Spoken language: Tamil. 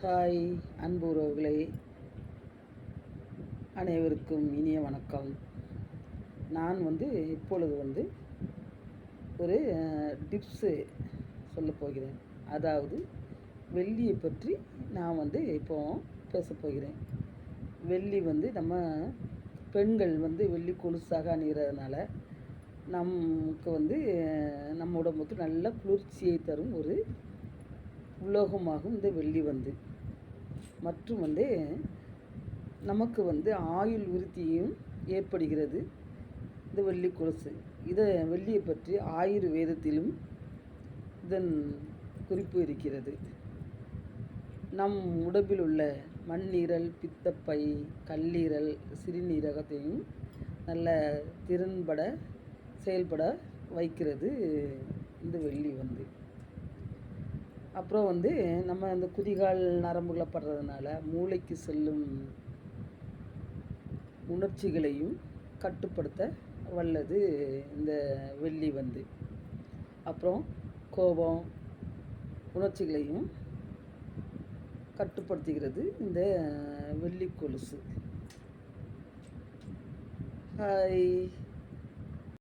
ஹாய் அன்பு உறவுகளே, அனைவருக்கும் இனிய வணக்கம். நான் இப்பொழுது ஒரு டிப்ஸு சொல்லப் போகிறேன். அதாவது வெள்ளியை பற்றி நான் இப்போ பேசப் போகிறேன். வெள்ளி நம்ம பெண்கள் வெள்ளி கொலுசாக அணிகிறதுனால நமக்கு நம்ம உடம்புக்கு நல்ல குளிர்ச்சியை தரும் ஒரு உலோகமாகும் இந்த வெள்ளி மற்றும் நமக்கு ஆயுள் விருத்தியும் ஏற்படுகிறது இந்த வெள்ளி கொலுசு. வெள்ளியை பற்றி ஆயுர்வேதத்திலும் இதன் குறிப்பு இருக்கிறது. நம் உடம்பில் உள்ள மண்ணீரல், பித்தப்பை, கல்லீரல், சிறுநீரகத்தையும் நல்ல திறன்பட செயல்பட வைக்கிறது இந்த வெள்ளி. அப்புறம் நம்ம இந்த குதிகால் நரம்புகளை படுறதுனால மூளைக்கு செல்லும் உணர்ச்சிகளையும் கட்டுப்படுத்த வல்லது இந்த வெள்ளி. அப்புறம் கோபம் உணர்ச்சிகளையும் கட்டுப்படுத்துகிறது இந்த வெள்ளி கொலுசு. ஹாய்.